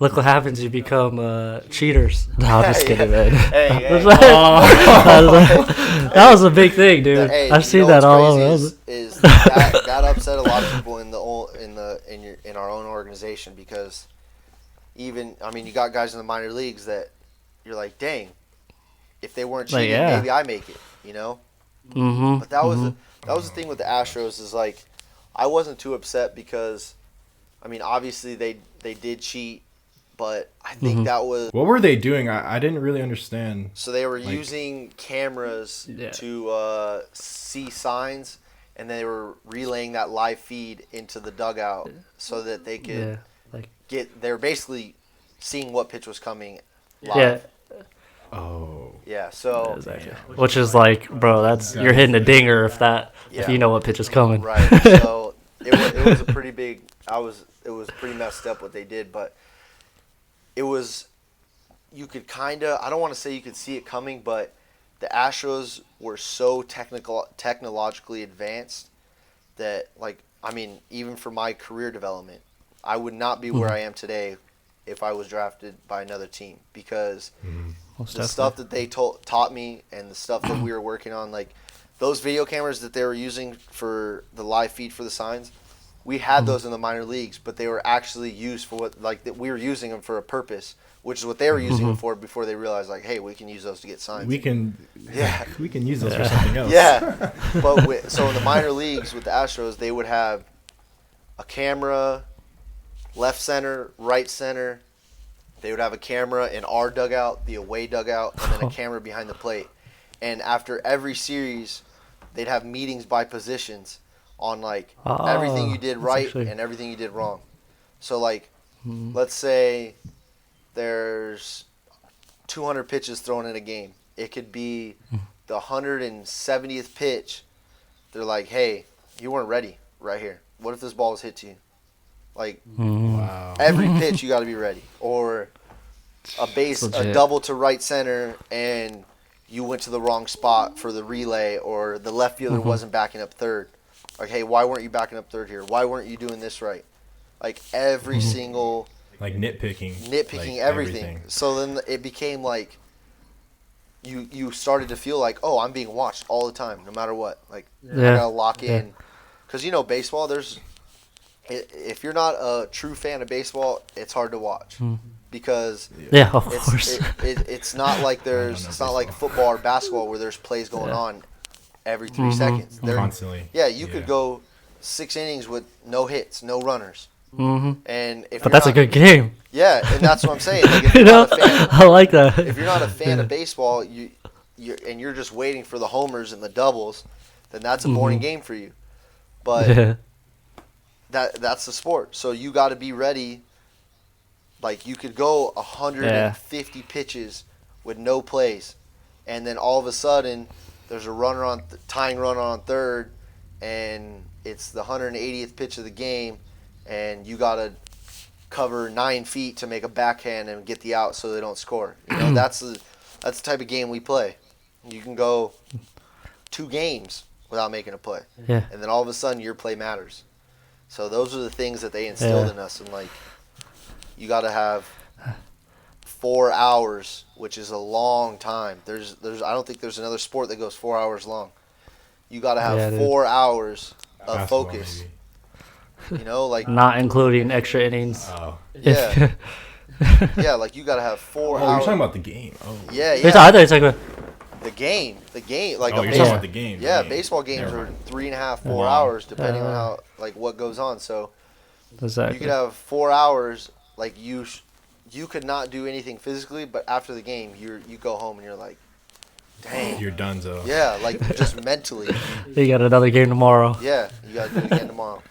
Look what happens. You become cheaters. No, I'm just kidding, man. Hey, that was a big thing, dude. Hey, I've seen that all over. Is that upset a lot of people in our own organization, because even, I mean, you got guys in the minor leagues that you're like, dang, if they weren't cheating, maybe I make it, you know. Mm-hmm. But that was the thing with the Astros, is like, I wasn't too upset because, I mean, obviously they did cheat, but I think that was... What were they doing? I didn't really understand. So they were using cameras to see signs, and they were relaying that live feed into the dugout so that they could they were basically seeing what pitch was coming live. Yeah. Oh. Yeah, so... Exactly. Which is like, bro, you're hitting a dinger if you know what pitch is coming. Right. So it was a pretty big... It was pretty messed up what they did, but it was... You could kind of... I don't want to say you could see it coming, but the Astros were so technologically advanced that, like, I mean, even for my career development, I would not be where I am today if I was drafted by another team, because the stuff that they taught me and the stuff that we were working on, like those video cameras that they were using for the live feed for the signs, we had those in the minor leagues, but they were actually used for what, like, that we were using them for a purpose, which is what they were using them for before they realized, like, hey, we can use those to get signs. We can use those for something else. Yeah. But so in the minor leagues with the Astros, they would have a camera, left center, right center. They would have a camera in our dugout, the away dugout, and then a camera behind the plate. And after every series, they'd have meetings by positions on, like, everything you did right and everything you did wrong. So, like, let's say there's 200 pitches thrown in a game. It could be the 170th pitch. They're like, hey, you weren't ready right here. What if this ball was hit to you? Like, every pitch you got to be ready. Or a double to right center, and you went to the wrong spot for the relay, or the left fielder wasn't backing up third. Like, hey, why weren't you backing up third here? Why weren't you doing this right? Like, every single... Like nitpicking like everything. So then it became like you started to feel like, oh, I'm being watched all the time, no matter what. Like, I got to lock in. Because, you know, baseball, if you're not a true fan of baseball, it's hard to watch. Because of course. It's not like it's not like football or basketball where there's plays going on every 3 seconds. Constantly. Yeah, you could go 6 innings with no hits, no runners. And but that's a good game. Yeah, and that's what I'm saying. Like, if you're not a fan, I like that. If you're not a fan of baseball, you're just waiting for the homers and the doubles, then that's a boring game for you. But that's the sport. So you got to be ready. Like, you could go 150 pitches with no plays, and then all of a sudden there's a tying runner on third, and it's the 180th pitch of the game, and you got to cover 9 feet to make a backhand and get the out so they don't score. You know, that's the type of game we play. You can go 2 games without making a play. Yeah. And then all of a sudden your play matters. So those are the things that they instilled in us. And, like, you got to have 4 hours, which is a long time. I don't think there's another sport that goes 4 hours long. You got to have 4 hours of focus. Maybe. You know, like, not including extra innings. Oh. Yeah. Yeah, like, you got to have 4 hours. Oh, you're talking about the game. Oh. Yeah. I thought you were talking about the game. Like, you're talking about the game. Yeah, baseball games are 3.5, 4 hours, depending on how, like, what goes on. So you could have 4 hours. Like, you could not do anything physically, but after the game, you go home and you're like, dang. You're done, so. Yeah, like, just mentally. You got another game tomorrow. Yeah, you got to do it again tomorrow.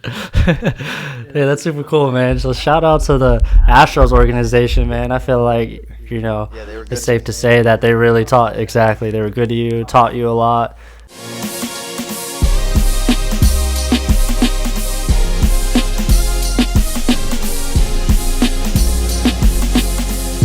Yeah, that's super cool, man. So shout out to the Astros organization, man. I feel like, you know, it's safe to say that they really they were good to you, taught you a lot.